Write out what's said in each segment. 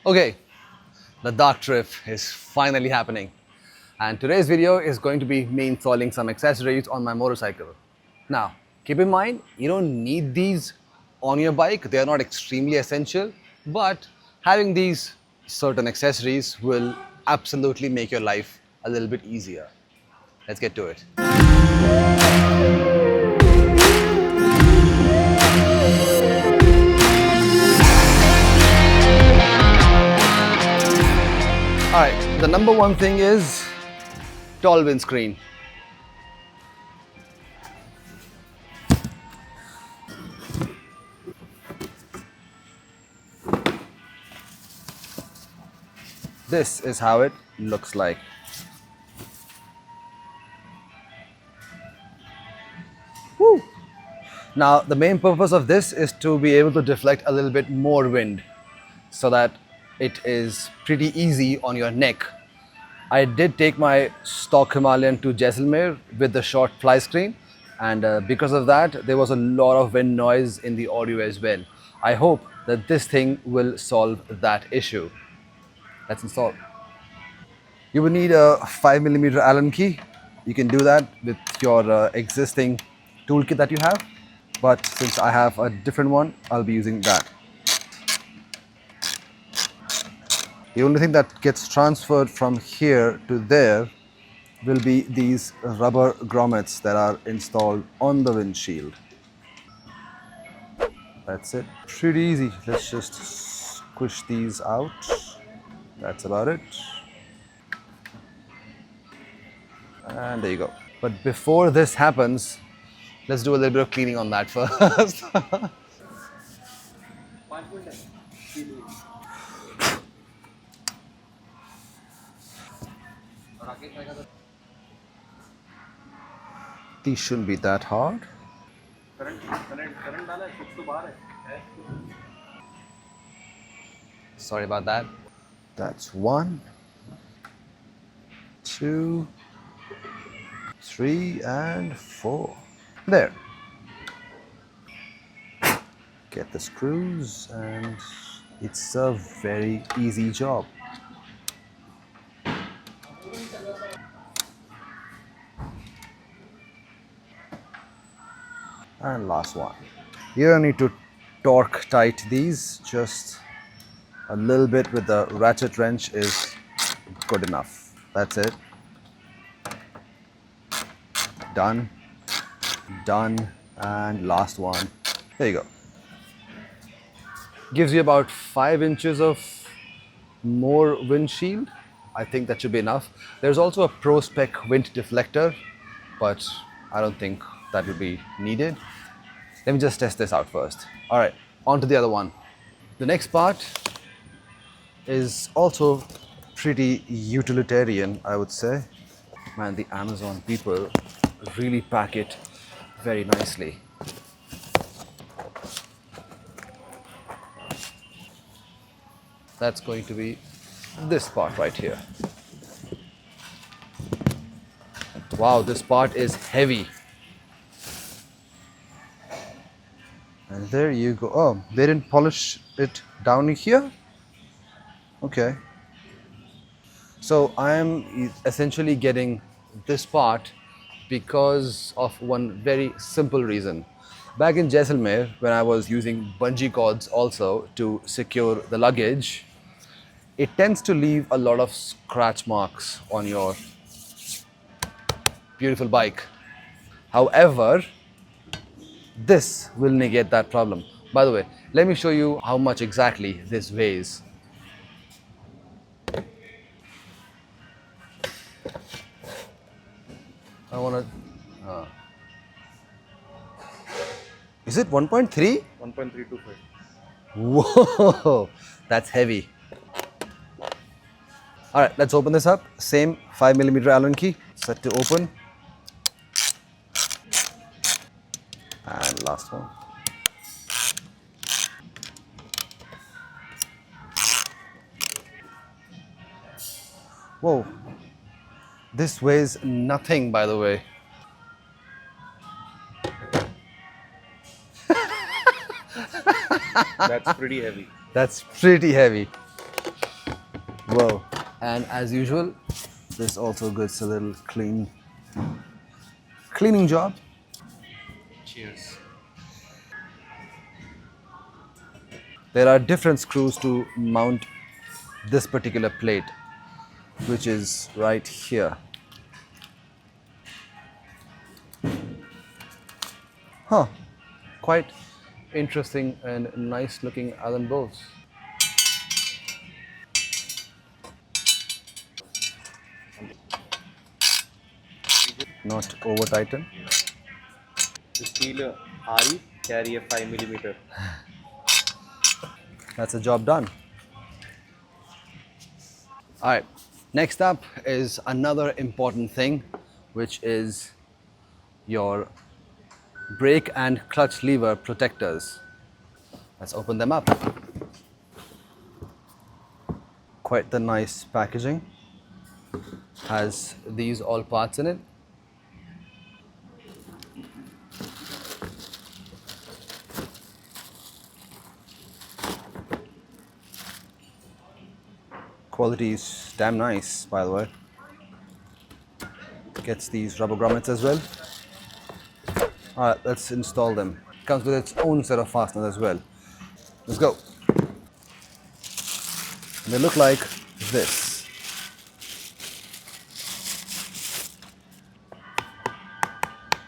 Okay, the Ladakh trip is finally happening, and today's video is going to be me installing some accessories on my motorcycle. Now, keep in mind, you don't need these on your bike, they are not extremely essential, but having these certain accessories will absolutely make your life a little bit easier. Let's get to it. Alright, the number one thing is tall windscreen. This is how it looks like. Woo! Now, the main purpose of this is to be able to deflect a little bit more wind so that it is pretty easy on your neck. I did take my stock Himalayan to Jaisalmer with the short fly screen, and because of that, there was a lot of wind noise in the audio as well. I hope that this thing will solve that issue. Let's install. You will need a 5mm Allen key. You can do that with your existing toolkit that you have, but since I have a different one, I'll be using that. The only thing that gets transferred from here to there will be these rubber grommets that are installed on the windshield. That's it. Pretty easy. Let's just squish these out. That's about it. And there you go. But before this happens, let's do a little bit of cleaning on that first. These shouldn't be that hard. Sorry about that. That's 1, 2, 3, and 4. There. Get the screws, and it's a very easy job. And last one. You don't need to torque tight these, just a little bit with the ratchet wrench is good enough. That's it. Done, done, and last one. There you go. Gives you about 5 inches of more windshield. I think that should be enough. There's also a Pro Spec wind deflector, but I don't think that will be needed. Let me just test this out first. All right, on to the other one. The next part is also pretty utilitarian, I would say. Man, the Amazon people really pack it very nicely. That's going to be this part right here. Wow, this part is heavy. And there you go. Oh, they didn't polish it down here? Okay. So I am essentially getting this part because of one very simple reason. Back in Jaisalmer, when I was using bungee cords also to secure the luggage, it tends to leave a lot of scratch marks on your beautiful bike. However, this will negate that problem. By the way, let me show you how much exactly this weighs. I want to. Is it 1.3? 1.325. Whoa, that's heavy. All right, let's open this up. Same 5mm Allen key, set to open. And last one. Whoa, this weighs nothing, by the way. That's pretty heavy. That's pretty heavy. Whoa. And as usual, this also gets a little cleaning job. Cheers. There are different screws to mount this particular plate, which is right here. Huh. Quite interesting and nice looking Allen bolts. Not over tighten. To steal a RE, carry a 5 millimeter. That's a job done. All right. Next up is another important thing, which is your brake and clutch lever protectors. Let's open them up. Quite the nice packaging. Has these all parts in it. Quality is damn nice, by the way. Gets these rubber grommets as well. All right, let's install them. Comes with its own set of fasteners as well. Let's go. They look like this.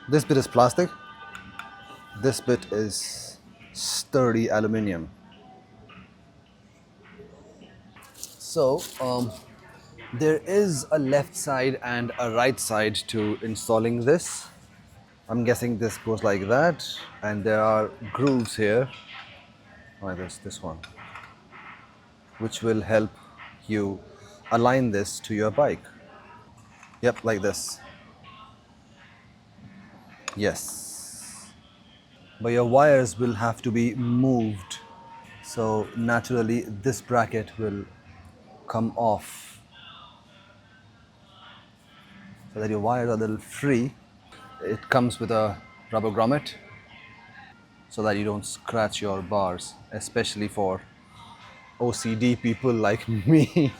This bit is plastic. This bit is sturdy aluminium. So, there is a left side and a right side to installing this. I'm guessing this goes like that, and there are grooves here. Oh, there's this one, which will help you align this to your bike. Yep, like this. Yes. But your wires will have to be moved. So naturally, this bracket will come off so that your wires are a little free. It comes with a rubber grommet so that you don't scratch your bars, especially for OCD people like me.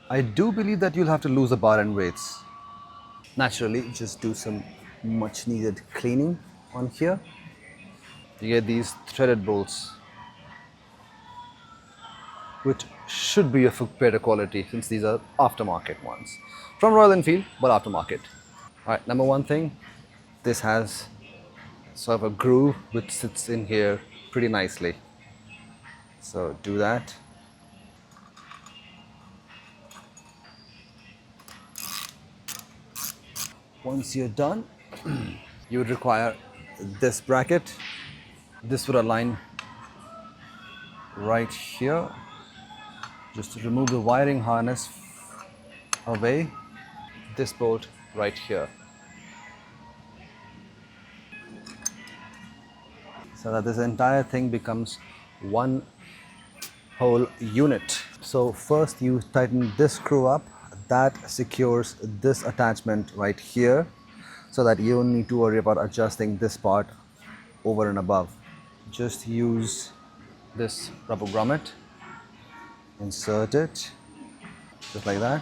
I do believe that you'll have to lose a bar and weights. Naturally, just do some much needed cleaning on here. You get these threaded bolts, which should be of better quality since these are aftermarket ones. From Royal Enfield, but aftermarket. Alright, number one thing, this has sort of a groove which sits in here pretty nicely. So do that. Once you're done, you would require this bracket. This would align right here. Just to remove the wiring harness away. This bolt right here. So that this entire thing becomes one whole unit. So first you tighten this screw up. That secures this attachment right here so that you don't need to worry about adjusting this part over and above. Just use this rubber grommet, insert it just like that,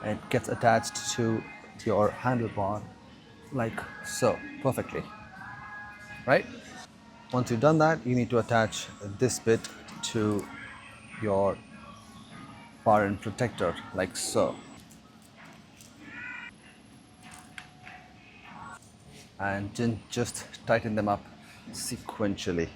and it gets attached to your handlebar like so, perfectly, right? Once you've done that, you need to attach this bit to your bar end protector like so. And then just tighten them up sequentially.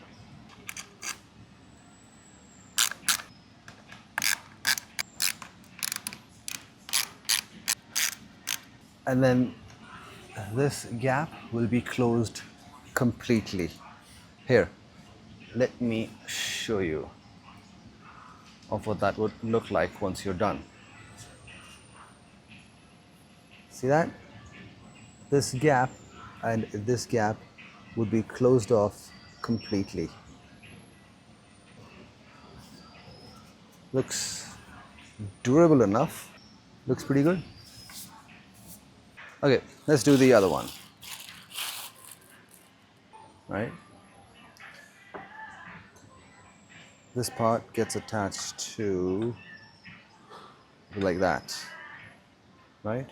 And then this gap will be closed completely. Here, let me show you of what that would look like once you're done. See that? This gap and this gap would be closed off completely. Looks durable enough. Looks pretty good. Okay, let's do the other one. Right? This part gets attached to like that, right?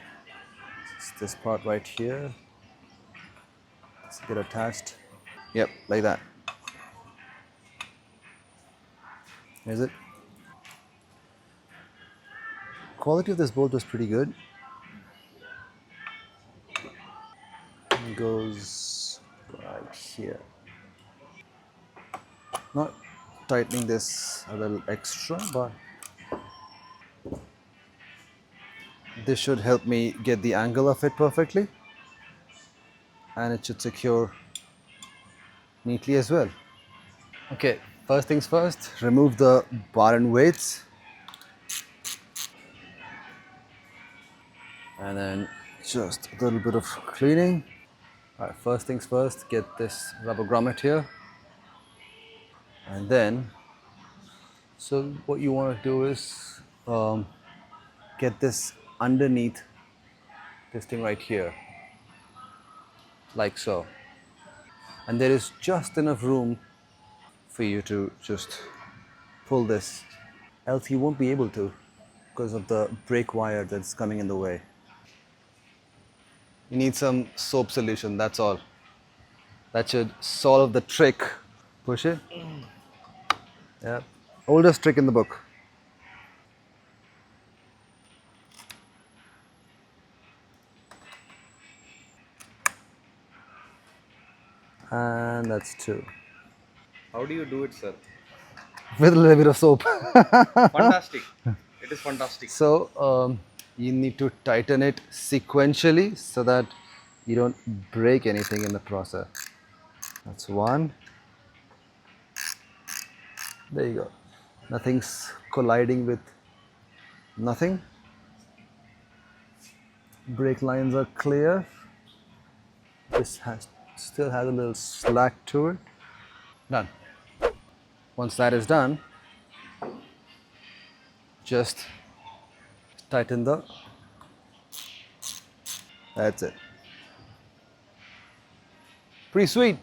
It's this part right here. Let's get attached. Yep, like that. Is it? Quality of this bolt was pretty good. It goes right here. Not tightening this a little extra, but this should help me get the angle of it perfectly, and it should secure neatly as well. Okay, first things first, remove the bar and weights, and then just a little bit of cleaning. All right, first things first, get this rubber grommet here, and then so what you want to do is get this underneath this thing right here, like so, and there is just enough room for you to just pull this, else you won't be able to because of the brake wire that's coming in the way. You need some soap solution, that's all. That should solve the trick. Push it. Yeah. Oldest trick in the book. And that's two. How do you do it, sir? With a little bit of soap. Fantastic. It is fantastic. So you need to tighten it sequentially so that you don't break anything in the process. That's one. There you go. Nothing's colliding with nothing. Brake lines are clear. This still has a little slack to it. Done. Once that is done, just tighten the. That's it. Pretty sweet.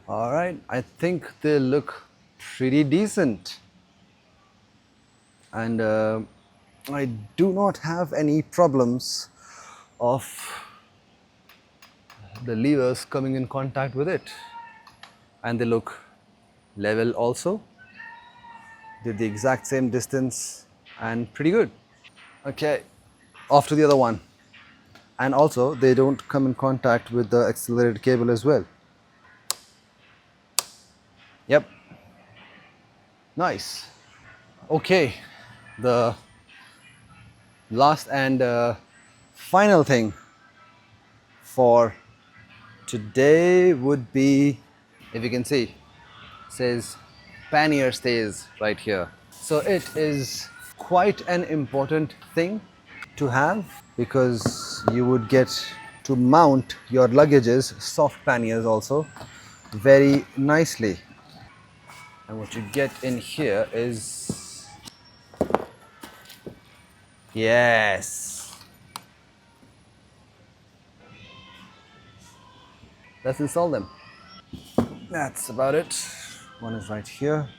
All right, I think they look pretty decent. And I do not have any problems of the levers coming in contact with it. And they look level also. Did the exact same distance and pretty good. Okay, off to the other one. And also they don't come in contact with the accelerated cable as well. Yep. Nice. Okay, the last and final thing for today would be, if you can see, it says pannier stays right here. So it is quite an important thing to have because you would get to mount your luggages, soft panniers also, very nicely. And what you get in here is, yes, let's install them. That's about it. One is right here,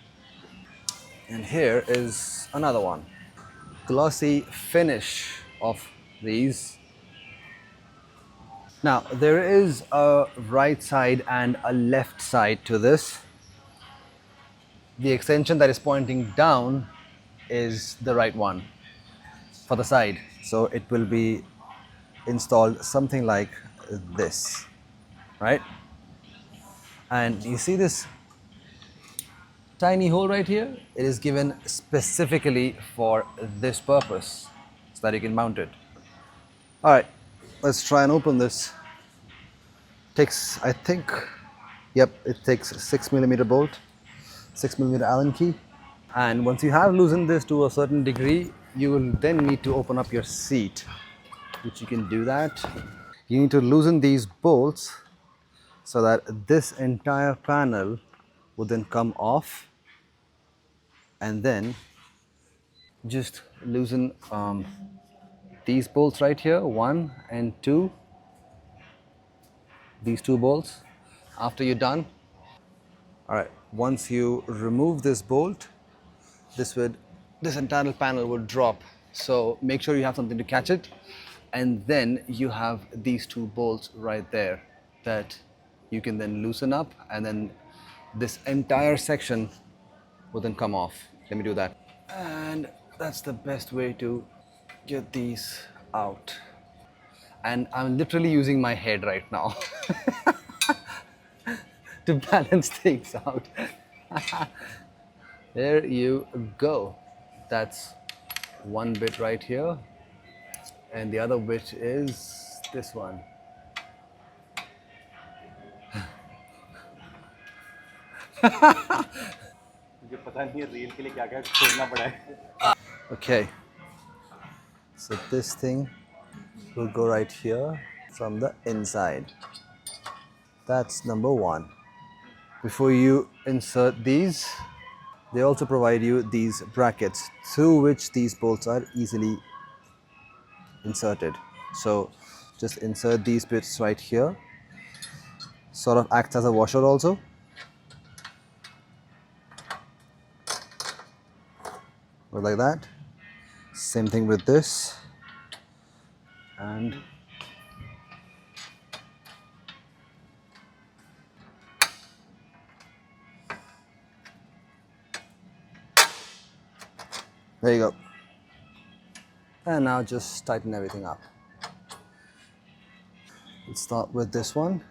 and here is another one. Glossy finish of these. Now there is a right side and a left side to this. The extension that is pointing down is the right one for the side, so it will be installed something like this, right? And you see this tiny hole right here? It is given specifically for this purpose so that you can mount it. All right, let's try and open this. Takes, I think, yep, it takes 6mm bolt, 6mm Allen key. And once you have loosened this to a certain degree, you will then need to open up your seat, which you can do that. You need to loosen these bolts so that this entire panel would then come off, and then just loosen these bolts right here, 1 and 2, these two bolts. After you're done, all right, once you remove this bolt, this entire panel would drop So make sure you have something to catch it. And then you have these two bolts right there that you can then loosen up, and then this entire section will then come off. Let me do that. And that's the best way to get these out. And I'm literally using my head right now to balance things out. There you go. That's one bit right here, and the other bit is this one. मुझे पता नहीं है rail के लिए क्या क्या छोड़ना पड़ा है. Okay, so this thing will go right here from the inside. That's number one. Before you insert these, they also provide you these brackets through which these bolts are easily inserted. So just insert these bits right here. Sort of acts as a washer also. Or like that. Same thing with this. And there you go. And now just tighten everything up. Let's start with this one.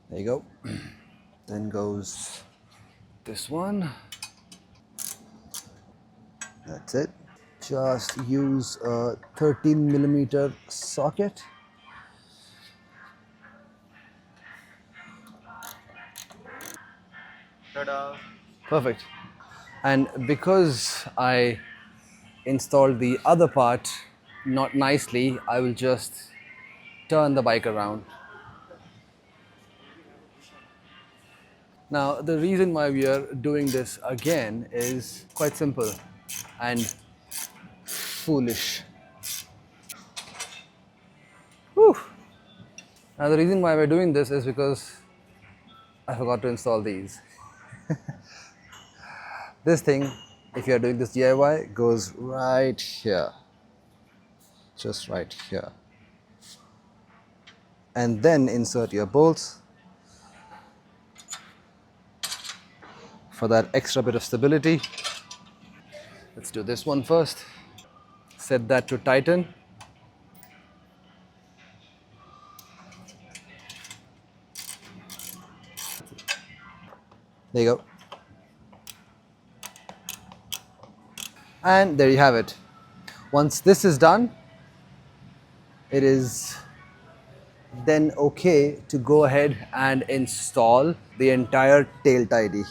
There you go. Then goes this one. That's it. Just use a 13mm socket. Ta-da. Perfect. And because I installed the other part not nicely, I will just turn the bike around. Now, the reason why we are doing this again is quite simple and foolish. Whew. Now, the reason why we're doing this is because I forgot to install these. This thing, if you're doing this DIY, goes right here. Just right here. And then insert your bolts for that extra bit of stability. Let's do this one first. Set that to tighten. There you go. And there you have it. Once this is done, it is then okay to go ahead and install the entire tail tidy.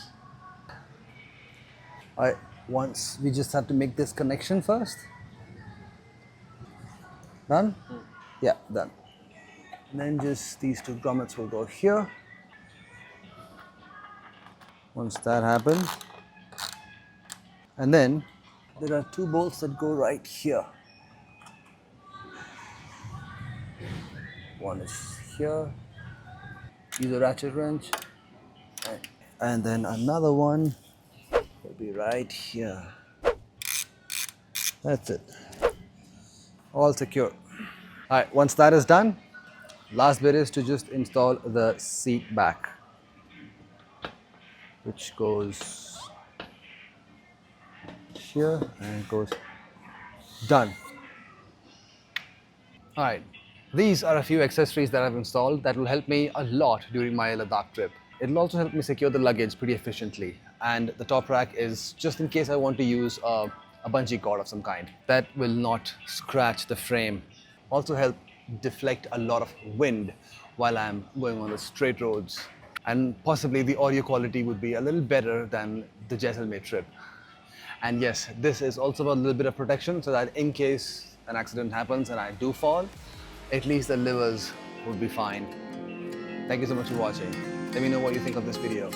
Alright, once we just have to make this connection first. Done? Yeah, done. And then just these two grommets will go here. Once that happens, and then there are two bolts that go right here. One is here. Use a ratchet wrench, and then another one will be right here. That's it. All secure. All right, once that is done, last bit is to just install the seat back, which goes here and goes done. All right, these are a few accessories that I've installed that will help me a lot during my Ladakh trip. It'll also help me secure the luggage pretty efficiently. And the top rack is just in case I want to use a bungee cord of some kind that will not scratch the frame. Also help deflect a lot of wind while I'm going on the straight roads. And possibly the audio quality would be a little better than the Jaisalmer trip. And yes, this is also a little bit of protection so that in case an accident happens and I do fall, at least the livers would be fine. Thank you so much for watching. Let me know what you think of this video.